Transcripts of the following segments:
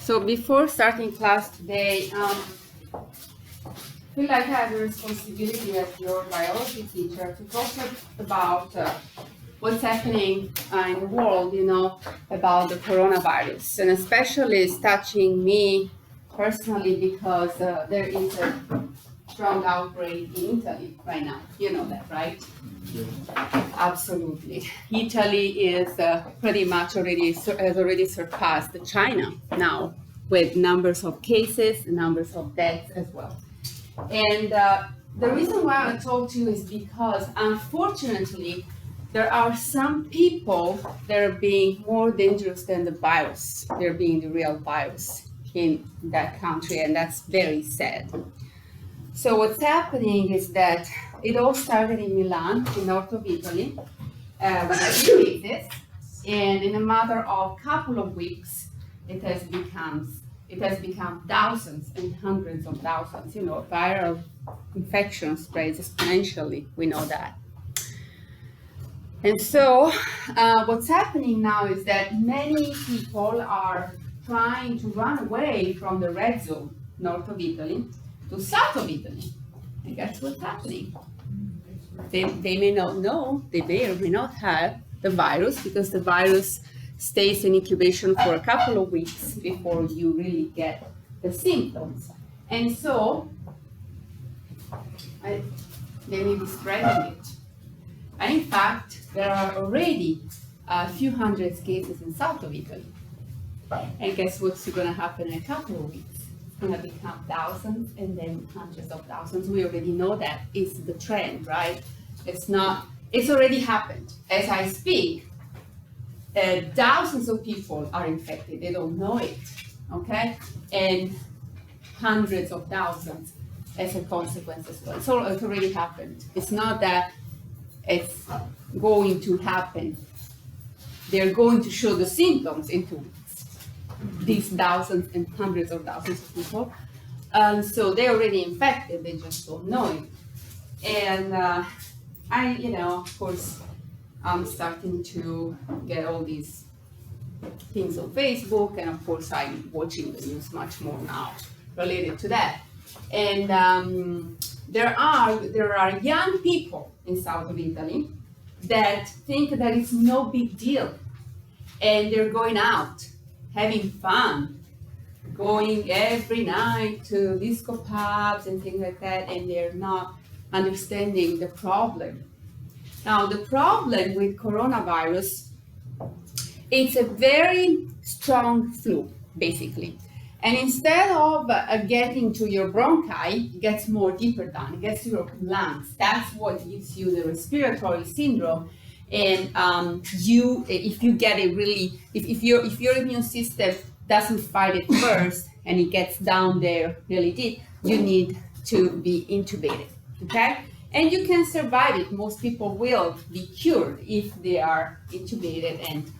So before starting class today, I feel like I have a responsibility as your biology teacher to talk about what's happening in the world, about the coronavirus. And especially it's touching me personally because there is a strong outbreak in Italy right now. You know that, right? Absolutely. Italy is pretty much has already surpassed China now with numbers of cases, numbers of deaths as well. And the reason why I talk to you is because unfortunately there are some people that are being more dangerous than the virus. They're being the real virus in that country, and that's very sad. So what's happening is that it all started in Milan, in north of Italy, with a few cases, and in a matter of couple of weeks, it has become thousands and hundreds of thousands. Viral infection spreads exponentially. We know that. And so, what's happening now is that many people are trying to run away from the red zone, north of Italy, to south of Italy. And that's what's happening. They may not know, they may or may not have the virus because the virus stays in incubation for a couple of weeks before you really get the symptoms. And so, they may be spreading it. And in fact, there are already a few hundred cases in south of Italy. And guess what's going to happen in a couple of weeks? It's going to become thousands and then hundreds of thousands. We already know that is the trend, right? It's already happened. As I speak, thousands of people are infected. They don't know it, okay? And hundreds of thousands as a consequence as well. So it's already happened. It's not that it's going to happen. They're going to show the symptoms in 2 weeks. These thousands and hundreds of thousands of people. So they're already infected, they just don't know it. And of course, I'm starting to get all these things on Facebook, and of course I'm watching the news much more now related to that. And there are young people in south of Italy that think that it's no big deal, and they're going out, having fun, going every night to disco pubs and things like that, and they're not understanding the problem. Now, the problem with coronavirus, it's a very strong flu, basically. And instead of getting to your bronchi, it gets more deeper down, it gets to your lungs. That's what gives you the respiratory syndrome. And if your immune system doesn't fight it first and it gets down there really deep, you need to be intubated, okay? And you can survive it. Most people will be cured if they are intubated and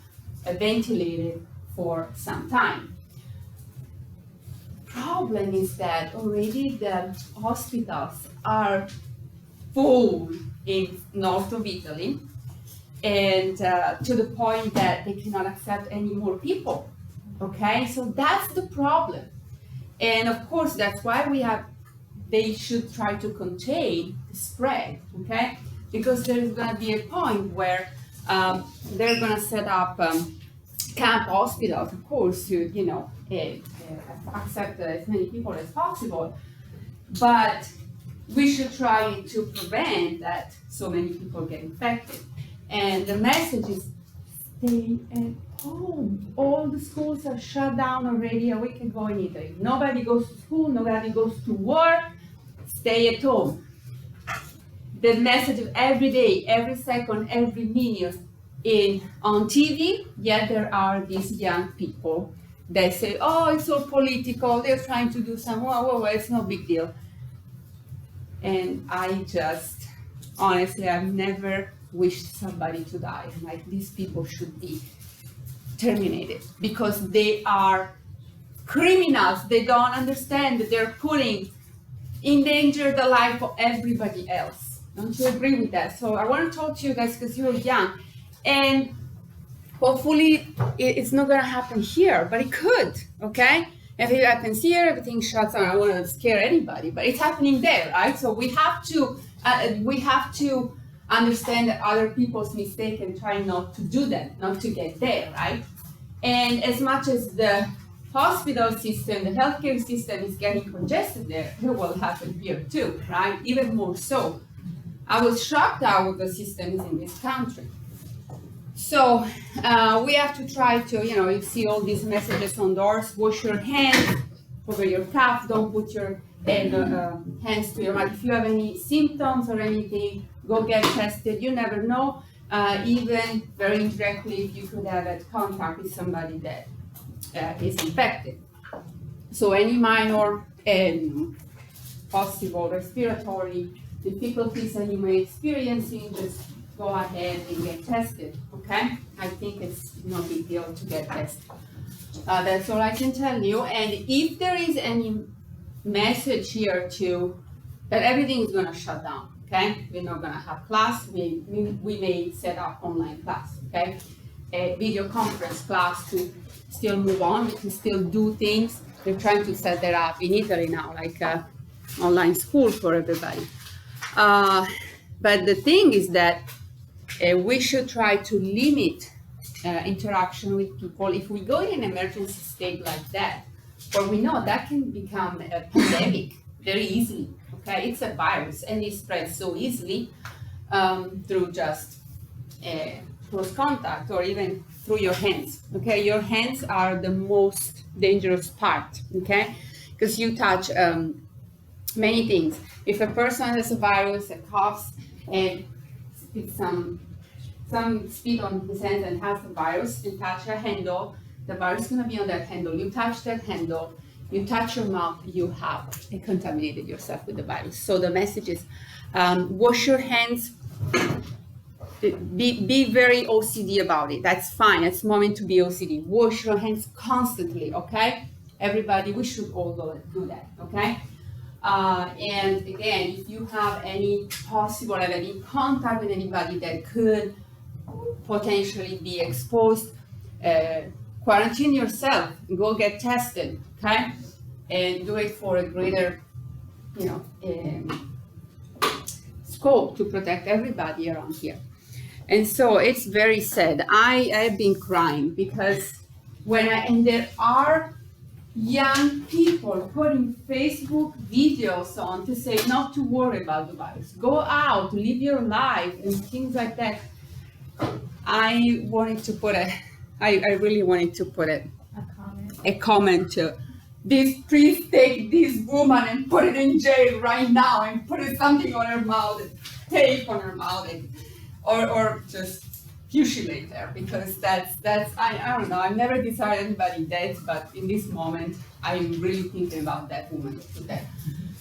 ventilated for some time. Problem is that already the hospitals are full in north of Italy, and to the point that they cannot accept any more people. Okay, so that's the problem. And of course, that's why they should try to contain the spread, okay? Because there's gonna be a point where they're gonna set up camp hospitals, of course, to, accept as many people as possible. But we should try to prevent that so many people get infected. And the message is stay at home. All the schools are shut down already a week ago in Italy. Nobody goes to school, nobody goes to work. Stay at home. The message of every day, every second, every minute on TV, yet there are these young people that say, oh, it's all political, they're trying to do some, well, it's no big deal. And honestly, I've never wished somebody to die. Like, these people should be terminated because they are criminals. They don't understand that they're putting in danger the life of everybody else. Don't you agree with that? So I want to talk to you guys because you're young. And hopefully it's not going to happen here, but it could, okay? If it happens here, everything shuts down. I don't want to scare anybody, but it's happening there, right? So we have to understand other people's mistake and try not to do that, not to get there, right? And as much as the hospital system, the healthcare system is getting congested there, it will happen here too, right? Even more so. I was shocked how the system is in this country. So we have to try to, you see all these messages on doors: wash your hands, cover your cough, don't put your hands to your mouth. If you have any symptoms or anything, go get tested. You never know, even very indirectly, if you could have had contact with somebody that is infected. So any minor possible respiratory difficulties that you may experiencing, just go ahead and get tested, okay? I think it's no big deal to get tested. That's all I can tell you. And if there is any message here too, that everything is gonna shut down, okay? We're not gonna have class, we may set up online class, okay? A video conference class to still move on, we can still do things. They're trying to set that up in Italy now, like online school for everybody. But the thing is that we should try to limit interaction with people. If we go in an emergency state like that, or we know that can become a pandemic very easily, okay? It's a virus and it spreads so easily through just close contact or even through your hands, okay? Your hands are the most dangerous part, okay? Because you touch many things. If a person has a virus and coughs and spits some spit on his hand and has the virus and touch a handle, the virus is going to be on that handle. You touch that handle, you touch your mouth, you have contaminated yourself with the virus. So the message is wash your hands. Be very OCD about it. That's fine. It's a moment to be OCD. Wash your hands constantly, okay? Everybody, we should all go do that, okay? And again, if you have any contact with anybody that could potentially be exposed, quarantine yourself, go get tested, okay? And do it for a greater, scope to protect everybody around here. And so it's very sad. I've been crying because and there are young people putting Facebook videos on to say not to worry about the virus. Go out, live your life, and things like that. I really wanted to put a comment to this: please take this woman and put it in jail right now and put something on her mouth, tape on her mouth, or just mutilate her, because that's I don't know. I've never desired anybody dead, but in this moment, I'm really thinking about that woman. Put that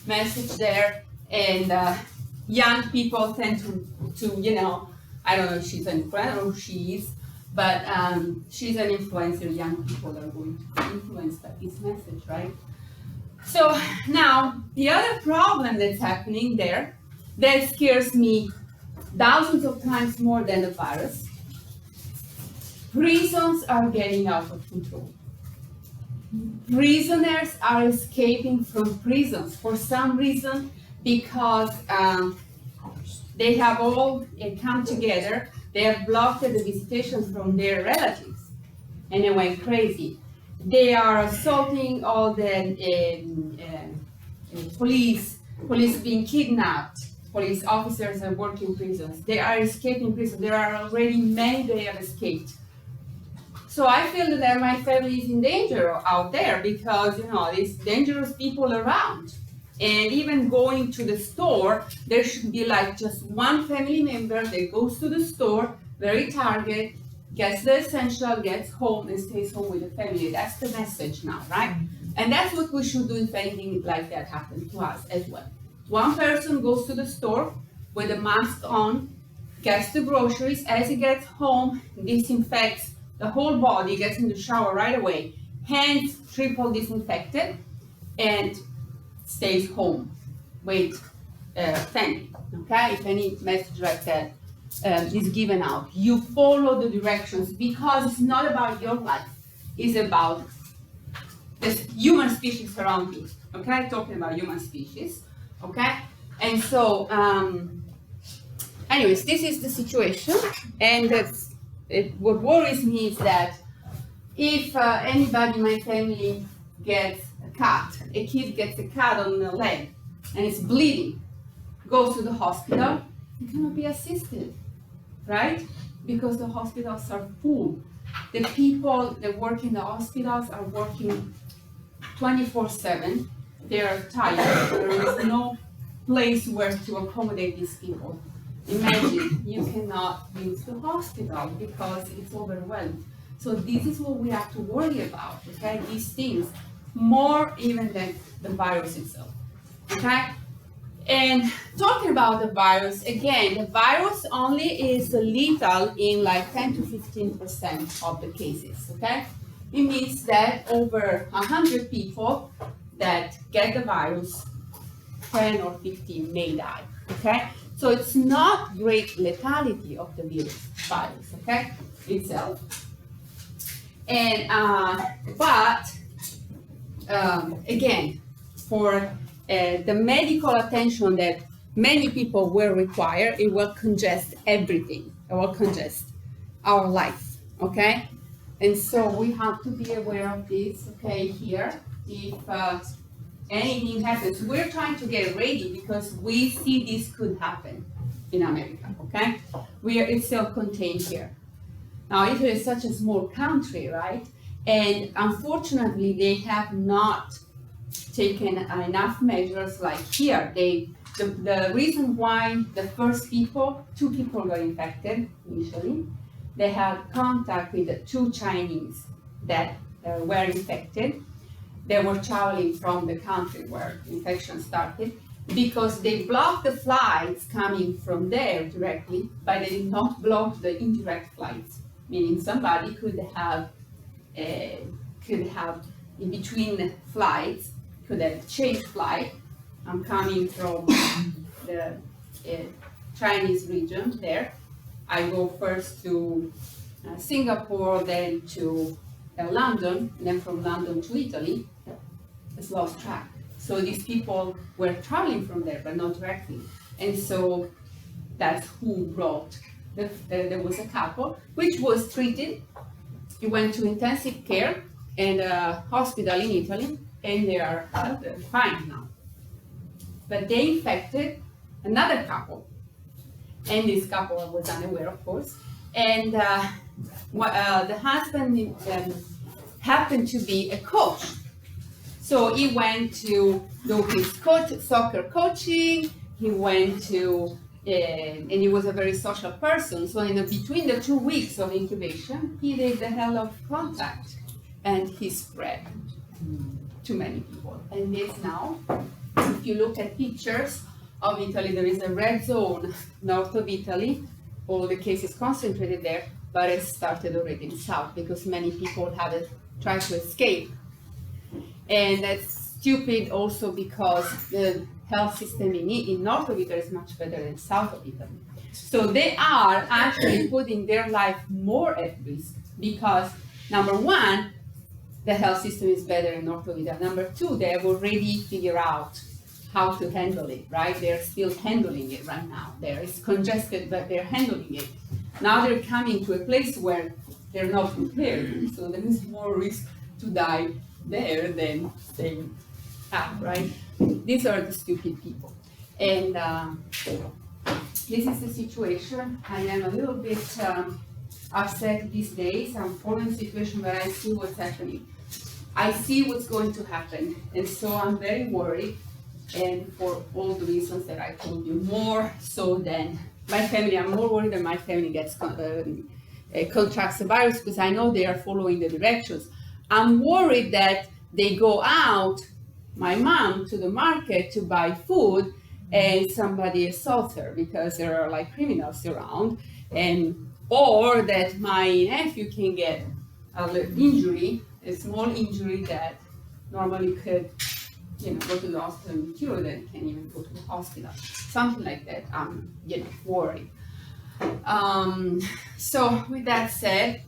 message there, and young people tend to I don't know if she's an influencer or who she is, but she's an influencer. Young people are going to be influenced by this message, right? So now the other problem that's happening there that scares me thousands of times more than the virus. Prisons are getting out of control. Prisoners are escaping from prisons for some reason, because they have all come together. They have blocked the visitations from their relatives, and they went crazy. They are assaulting all the police being kidnapped. Police officers are working prisons. They are escaping prisons. There are already many that have escaped. So I feel that my family is in danger out there because, these dangerous people around. And even going to the store, there should be like just one family member that goes to the store, very targeted, gets the essential, gets home, and stays home with the family. That's the message now, right? And that's what we should do if anything like that happens to us as well. One person goes to the store with a mask on, gets the groceries. As he gets home, disinfects the whole body, gets in the shower right away, hands triple disinfected, and stays home with family. Okay, if any message like that is given out. You follow the directions because it's not about your life. It's about the human species around you. Okay, talking about human species. Okay, and so anyways, this is the situation, and what worries me is that if anybody in my family gets a kid gets a cut on the leg and it's bleeding, goes to the hospital, it cannot be assisted, right? Because the hospitals are full. The people that work in the hospitals are working 24/7. They are tired. There is no place where to accommodate these people. Imagine you cannot use the hospital because it's overwhelmed. So this is what we have to worry about, okay? These things, more even than the virus itself, okay? And talking about the virus, again, the virus only is lethal in like 10 to 15% of the cases, okay? It means that over 100 people that get the virus, 10 or 15 may die, okay? So it's not great lethality of the virus, okay, itself. And, again, for the medical attention that many people will require, it will congest everything. It will congest our life, okay? And so we have to be aware of this, okay, here. If anything happens, we're trying to get ready because we see this could happen in America, okay? It's self-contained here. Now, Italy is such a small country, right? And unfortunately, they have not taken enough measures like here. The reason why the first two people got infected initially, they had contact with the 2 Chinese that were infected. They were traveling from the country where the infection started because they blocked the flights coming from there directly, but they did not block the indirect flights, meaning somebody could have in between flights, could have changed flight. I'm coming from the Chinese region there. I go first to Singapore, then to London, and then from London to Italy. It's lost track. So these people were traveling from there, but not directly. And so that's who brought, there was a couple, which was treated. He went to intensive care and a hospital in Italy, and they are fine now. But they infected another couple, and this couple was unaware, of course. And the husband happened to be a coach. So he went to do his soccer coaching, he went to, and he was a very social person. So between the 2 weeks of incubation, he did a hell of contact, and he spread to many people. And this now, if you look at pictures of Italy, there is a red zone north of Italy, all the cases concentrated there, but it started already in south because many people had tried to escape. And that's stupid also because the health system in north of Italy is much better than south of Italy. So they are actually putting their life more at risk because, number one, the health system is better in north of Italy. Number two, they have already figured out how to handle it, right? They're still handling it right now. It's congested, but they're handling it. Now they're coming to a place where they're not prepared, so there is more risk to die there than staying out, right? These are the stupid people. And this is the situation. I am a little bit upset these days. I'm following the situation, but I see what's happening. I see what's going to happen, and so I'm very worried, and for all the reasons that I told you, more so than my family. I'm more worried that my family gets contracts the virus because I know they are following the directions. I'm worried that they go out, my mom, to the market to buy food, and somebody assaults her because there are like criminals around, or that my nephew can get an injury, a small injury that normally could, go to the hospital and cure, that can't even go to the hospital. Something like that. I'm, worried. So with that said,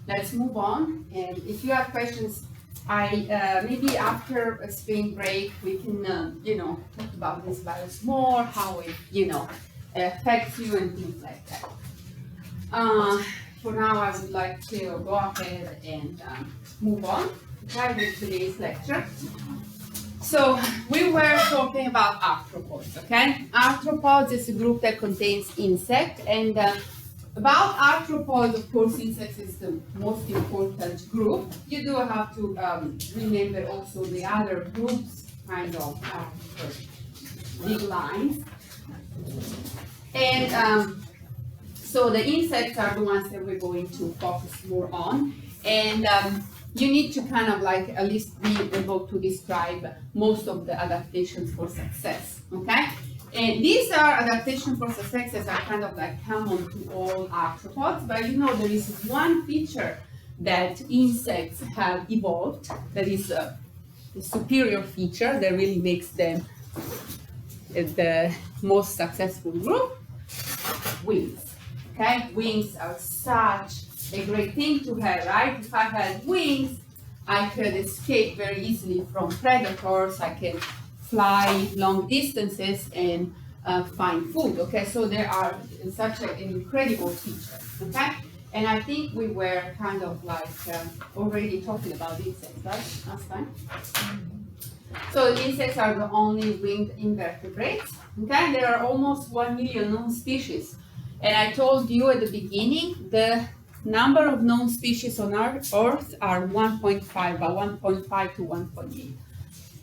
let's move on. And if you have questions, maybe after a spring break we can talk about this virus more, how it affects you and things like that. For now, I would like to go ahead and move on with today's lecture. So we were talking about arthropods, okay? Arthropods is a group that contains insect, and about arthropods, of course, insects is the most important group. You do have to remember also the other groups, kind of big lines. And so the insects are the ones that we're going to focus more on. And you need to kind of like at least be able to describe most of the adaptations for success, okay? And these are adaptations for successes are kind of like common to all arthropods, but there is one feature that insects have evolved that is a superior feature that really makes them the most successful group: wings. Okay, wings are such a great thing to have, right? If I had wings, I could escape very easily from predators. I can fly long distances and find food. Okay, so they are such an incredible feature. Okay, and I think we were kind of like already talking about insects, right? Last time. So insects are the only winged invertebrates. Okay, there are almost 1 million known species. And I told you at the beginning, the number of known species on Earth are 1.5, about 1.5 to 1.8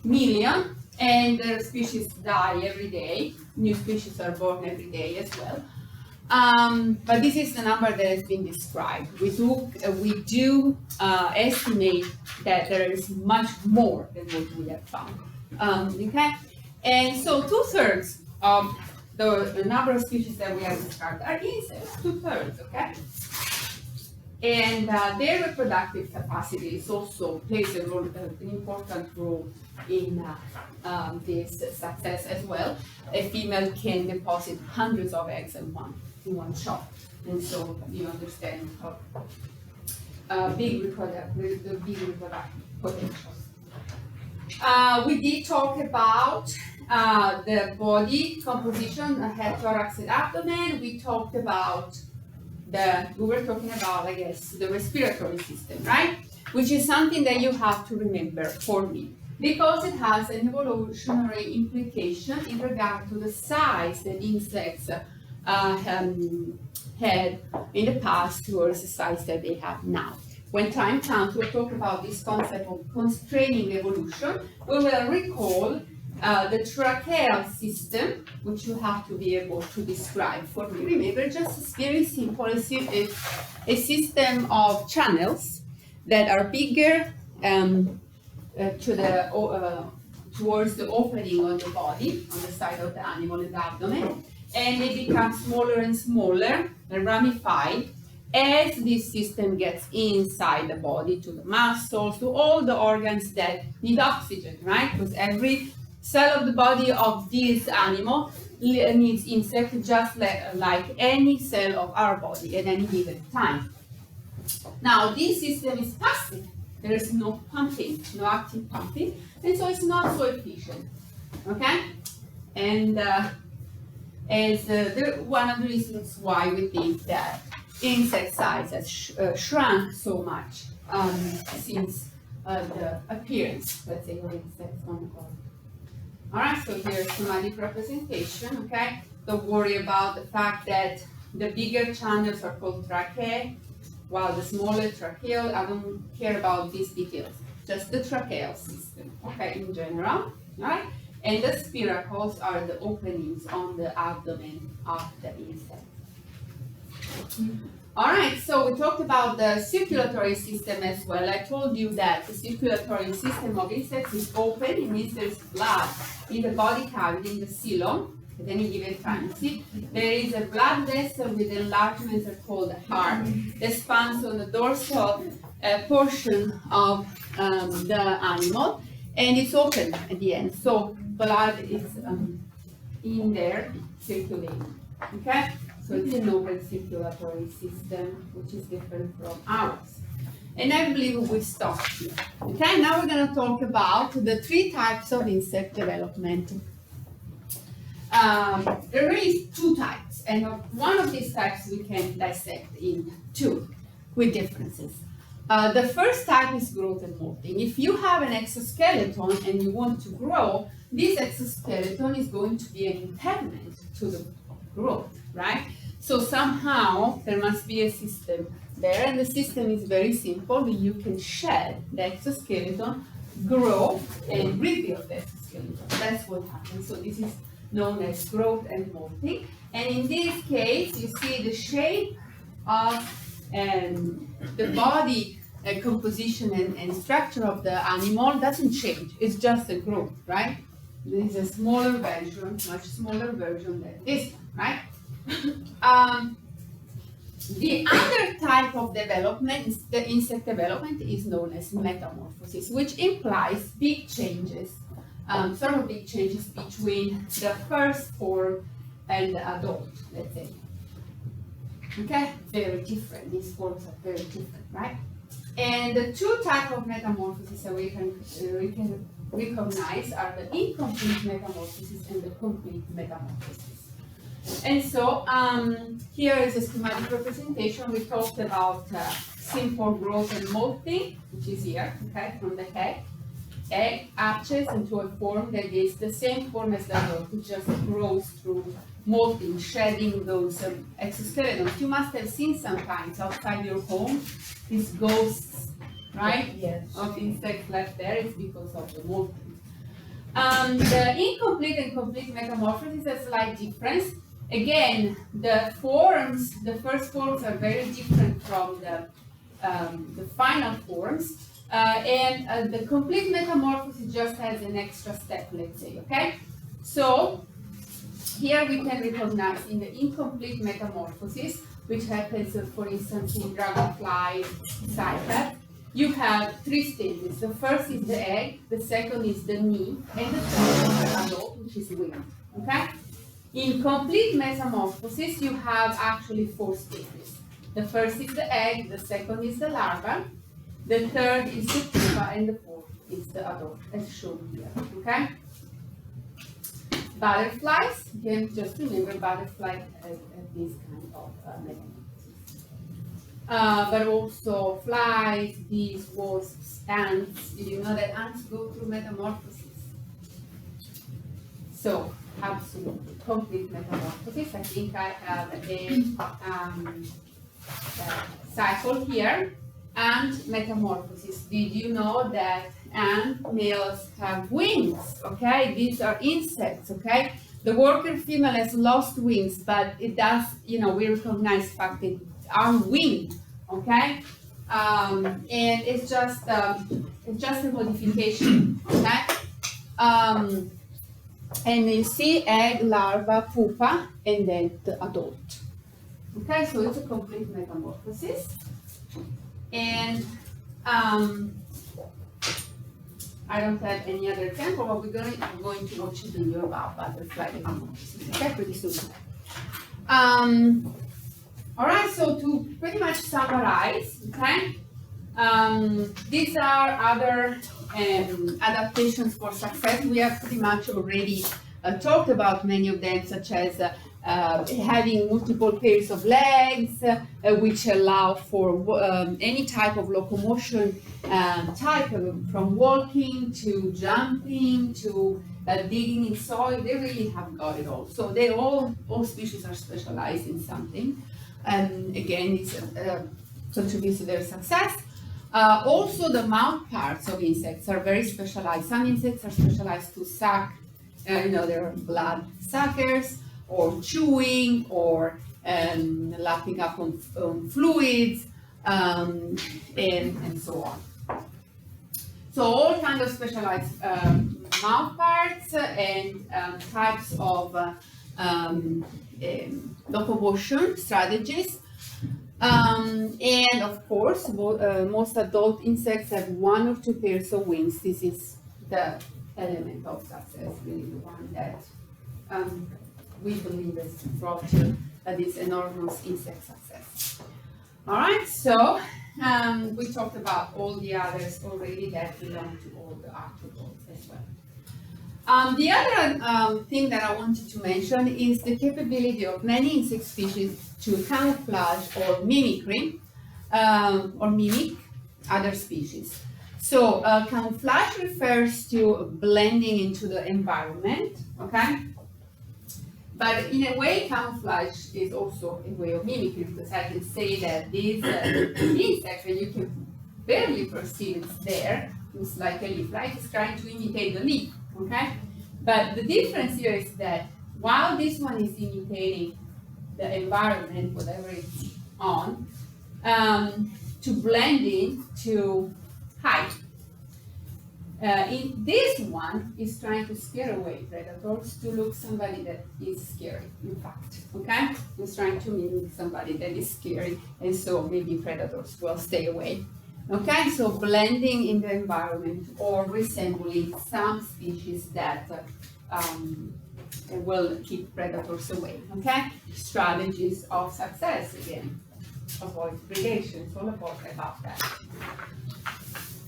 million. And the species die every day. New species are born every day as well. But this is the number that has been described. We do estimate that there is much more than what we have found. Okay, and so 2/3 of the number of species that we have described are insects. 2/3, okay. And their reproductive capacity is also plays an important role in this success as well. A female can deposit hundreds of eggs in one shot, and so you understand how big reproductive potential. We did talk about the body composition, head, thorax, and abdomen. We talked about we were talking about, I guess, the respiratory system, right? Which is something that you have to remember for me, because it has an evolutionary implication in regard to the size that insects had in the past towards the size that they have now. When time comes, we'll talk about this concept of constraining evolution. We will recall the tracheal system, which you have to be able to describe for me. Remember, just very simple, a system of channels that are bigger towards the opening on the body, on the side of the animal and the abdomen, and they become smaller and smaller and ramified as this system gets inside the body, to the muscles, to all the organs that need oxygen, right? Because every cell of the body of this animal needs insect just like any cell of our body at any given time. Now, this system is passive. There is no pumping, no active pumping, and so it's not so efficient, okay? And one of the reasons why we think that insect size has shrunk so much since the appearance, let's say, of insects on the body. All right, so here's somatic representation, okay? Don't worry about the fact that the bigger channels are called tracheae, while the smaller tracheal, I don't care about these details, just the tracheal system, okay, in general, all right? And the spiracles are the openings on the abdomen of the insect. All right, so we talked about the circulatory system as well. I told you that the circulatory system of insects is open. It means there's blood in the body cavity, in the coelom, at any given time. See, there is a blood vessel with enlargements are called the heart that spans on the dorsal portion of the animal, and it's open at the end. So blood is in there circulating. Okay. So So it's an open circulatory system, which is different from ours. And I believe we stop here. Okay, now we're going to talk about the 3 types of insect development. There are really 2 types, and one of these types we can dissect in 2 with differences. The first type is growth and molting. If you have an exoskeleton and you want to grow, this exoskeleton is going to be an impediment to the growth, right? So somehow there must be a system there, and the system is very simple. You can shed the exoskeleton, grow, and rebuild the exoskeleton. That's what happens. So this is known as growth and molting. And in this case, you see the shape of the body composition and structure of the animal doesn't change. It's just a growth, right? This is a smaller version, much smaller version than this one, right? The other type of development, the insect development, is known as metamorphosis, which implies big changes, sort of big changes between the first form and the adult, let's say. Okay, very different. These forms are very different, right? And the 2 types of metamorphosis that we can recognize are the incomplete metamorphosis and the complete metamorphosis. And so here is a schematic representation. We talked about simple growth and molting, which is here, okay, from the egg. Egg hatches into a form that is the same form as the adult, it just grows through molting, shedding those exoskeletons. You must have seen sometimes outside your home these ghosts, right? Yes. Of insects left there. It's because of the molting. The incomplete and complete metamorphosis is a slight difference. Again, the first forms are very different from the final forms. And the complete metamorphosis just has an extra step, let's say, okay? So here we can recognize in the incomplete metamorphosis, which happens, for instance, in dragonfly cycad, you have 3 stages. The first is the egg, the second is the knee, and the third is the adult, which is wing, okay? In complete metamorphosis, you have actually 4 stages. The first is the egg, the second is the larva, the third is the pupa, and the 4th is the adult, as shown here, okay? Butterflies, again, just remember butterfly as this kind of metamorphosis. But also flies, bees, wasps, ants. Did you know that ants go through metamorphosis? So, absolutely, complete metamorphosis. I think I have a cycle here. Ant metamorphosis. Did you know that ant males have wings? Okay, these are insects. Okay, the worker female has lost wings, but it does, we recognize the fact that it are winged. Okay, and it's just a modification. Okay, and you see egg, larva, pupa, and then the adult. Okay, so it's a complete metamorphosis. And I don't have any other example, but we're going to watch a video about butterfly metamorphosis, okay, pretty soon. All right, so to pretty much summarize, okay, these are other adaptations for success. We have pretty much already talked about many of them, such as having multiple pairs of legs, which allow for any type of locomotion type, from walking to jumping to digging in soil. They really have got it all. So they all species are specialized in something. And again, it's contributes to their success. Also, the mouth parts of insects are very specialized. Some insects are specialized to suck, there are blood suckers, or chewing, or lapping up on fluids, and so on. So all kinds of specialized mouth parts and types of locomotion strategies. And of course, most adult insects have 1 or 2 pairs of wings. This is the element of success, really the one that we believe is brought this enormous insect success. All right, so we talked about all the others already that belong to all the arthropods as well. The other thing that I wanted to mention is the capability of many insect species to camouflage or mimicry or mimic other species. So camouflage refers to blending into the environment, okay? But in a way, camouflage is also a way of mimicry, because I can say that these insects, and you can barely perceive it's there, looks like a leaf, right? It's trying to imitate the leaf, okay? But the difference here is that while this one is imitating the environment, whatever it's on, to blend in, to hide. In this one is trying to scare away predators, to look somebody that is scary, in fact, okay? It's trying to mimic somebody that is scary, and so maybe predators will stay away. Okay, so blending in the environment or resembling some species that will keep predators away, okay? Strategies of success, again, avoid predation, it's all about that.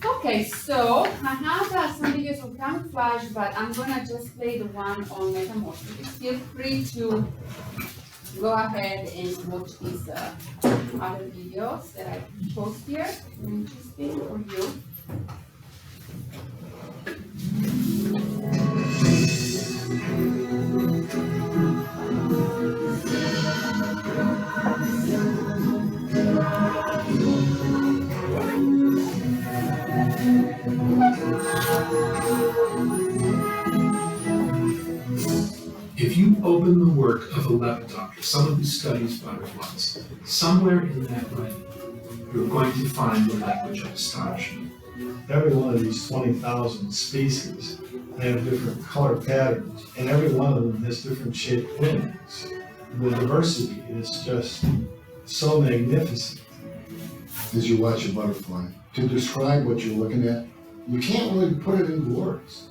Okay, so I have some videos on camouflage, but I'm gonna just play the one on metamorphosis. Feel free to go ahead and watch these other videos that I post here. Interesting for you. If you open the work of a lepidopter, someone who studies butterflies, somewhere in that writing, you're going to find the language of astonishment. Every one of these 20,000 species, they have different color patterns, and every one of them has different shaped wings. The diversity is just so magnificent. As you watch a butterfly, to describe what you're looking at, you can't really put it into words.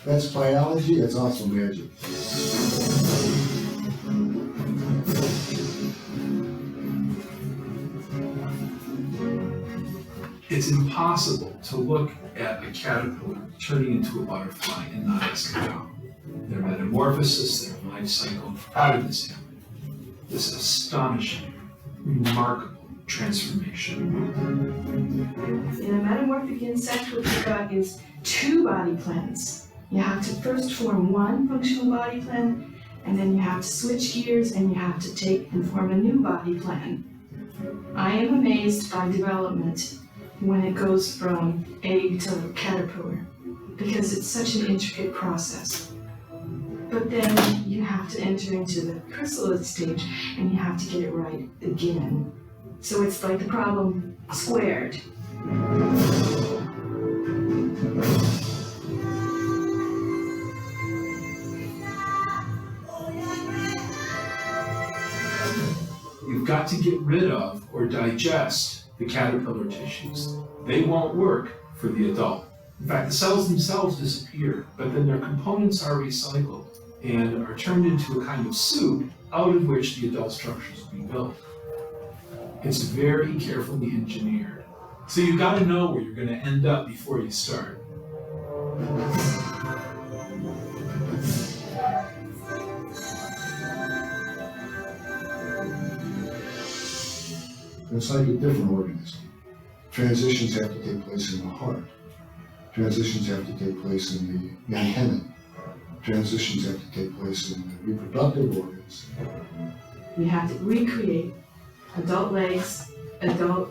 That's biology, it's also magic. It's impossible to look at a caterpillar turning into a butterfly and not ask how. Their metamorphosis, their life cycle, how did this happen? This astonishing, remarkable transformation. In a metamorphic insect, what you've got is two body plans. You have to first form one functional body plan, and then you have to switch gears and you have to take and form a new body plan. I am amazed by development when it goes from egg to caterpillar, because it's such an intricate process. But then you have to enter into the chrysalid stage and you have to get it right again. So it's like the problem squared. You've got to get rid of or digest the caterpillar tissues. They won't work for the adult. In fact, the cells themselves disappear, but then their components are recycled and are turned into a kind of soup out of which the adult structures will be built. It's very carefully engineered. So you've got to know where you're going to end up before you start. It's like a different organism. Transitions have to take place in the heart. Transitions have to take place in the antennae. Transitions have to take place in the reproductive organs. You have to recreate adult legs, adult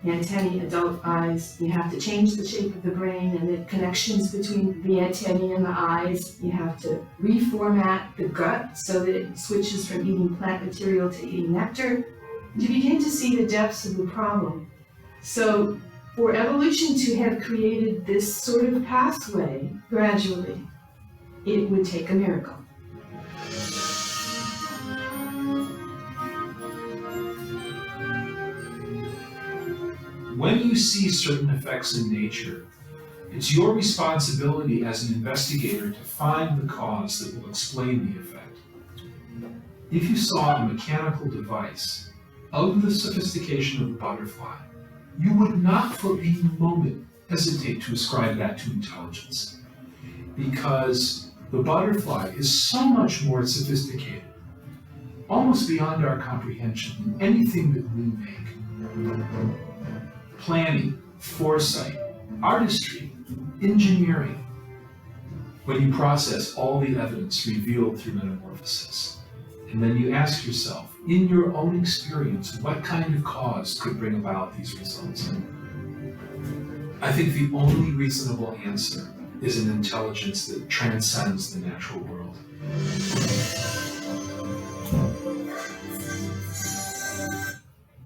antennae, adult eyes. You have to change the shape of the brain and the connections between the antennae and the eyes. You have to reformat the gut so that it switches from eating plant material to eating nectar. You begin to see the depths of the problem. So for evolution to have created this sort of pathway gradually, it would take a miracle. When you see certain effects in nature, it's your responsibility as an investigator to find the cause that will explain the effect. If you saw a mechanical device of the sophistication of a butterfly, you would not for a moment hesitate to ascribe that to intelligence, because the butterfly is so much more sophisticated, almost beyond our comprehension in anything that we make. Planning, foresight, artistry, engineering. When you process all the evidence revealed through metamorphosis, and then you ask yourself, in your own experience, what kind of cause could bring about these results? I think the only reasonable answer is an intelligence that transcends the natural world.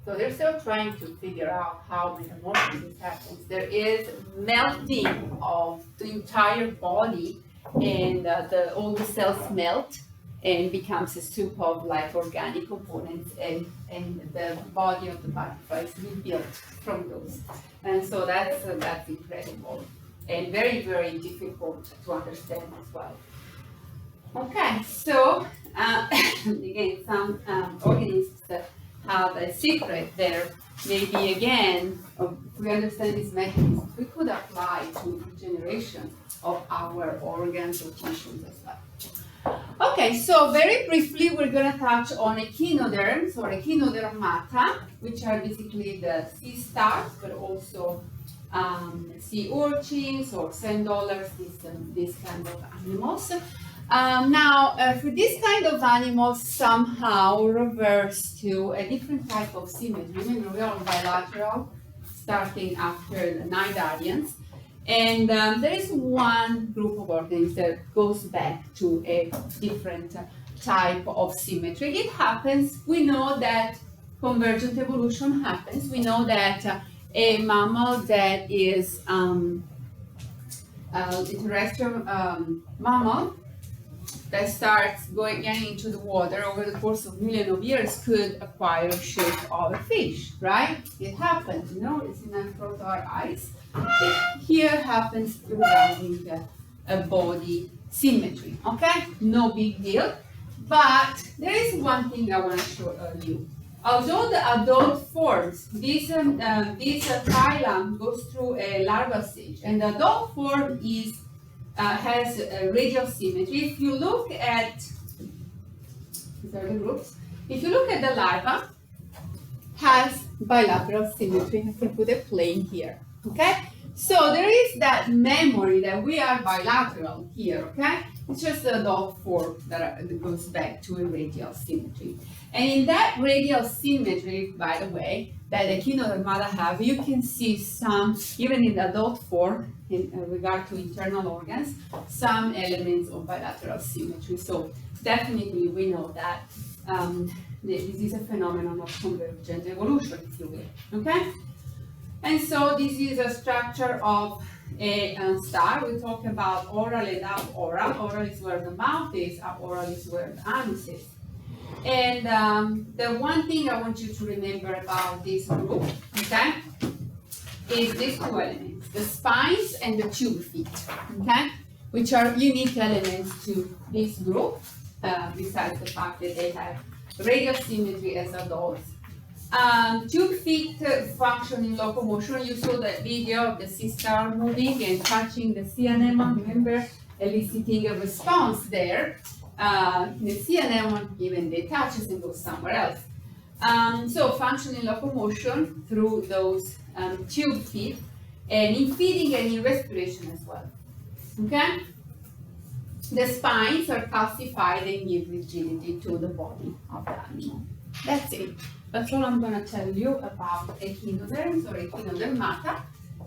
So they're still trying to figure out how metamorphosis happens. There is melting of the entire body, and all the cells melt and becomes a soup of like organic components, and the body of the butterfly is rebuilt from those. And so that's incredible and very, very difficult to understand as well. Okay, so again, some organisms that have a secret there. Maybe again, if we understand these mechanisms, we could apply to regeneration of our organs or tissues as well. Okay, so very briefly, we're going to touch on echinoderms or echinodermata, which are basically the sea stars, but also sea urchins or sand dollars, these kind of animals. Now, for this kind of animals, somehow reverse to a different type of symmetry. Remember, we are bilateral, starting after the cnidarians. And there is one group of organisms that goes back to a different type of symmetry. It happens, we know that convergent evolution happens. We know that a mammal that is a terrestrial mammal that starts getting into the water over the course of millions of years could acquire a shape of a fish, right? It happens, you know, it's in front of our eyes. Here happens regarding a body symmetry, okay? No big deal. But there is one thing I want to show you. Although the adult forms, this phylum goes through a larval stage, and the adult form has a radial symmetry. If you look at, these are the groups. If you look at the larva, has bilateral symmetry. I can put a plane here, okay? So there is that memory that we are bilateral here, okay? It's just the adult form that goes back to a radial symmetry. And in that radial symmetry, by the way, that echinodermata have, you can see some, even in the adult form, in regard to internal organs, some elements of bilateral symmetry. So definitely we know that this is a phenomenon of convergent evolution, if you will, okay? And so this is a structure of a star. We talk about oral and aboral. Oral is where the mouth is, aboral is where the anus is. And the one thing I want you to remember about this group, okay, is these two elements, the spines and the tube feet, okay, which are unique elements to this group, besides the fact that they have radial symmetry as adults. Tube feet function in locomotion. You saw that video of the sea star moving and touching the sea anemone, remember, eliciting a response there. The sea anemone even detaches and goes somewhere else. So function in locomotion through those tube feet, and in feeding and in respiration as well. Okay? The spines are calcified and give rigidity to the body of the animal. That's it. That's all I'm going to tell you about echinoderms or echinodermata.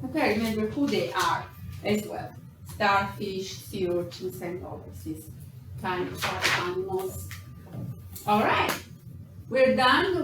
Okay, remember who they are as well. Starfish, sea urchins, and all of these kind of animals. All right, we're done.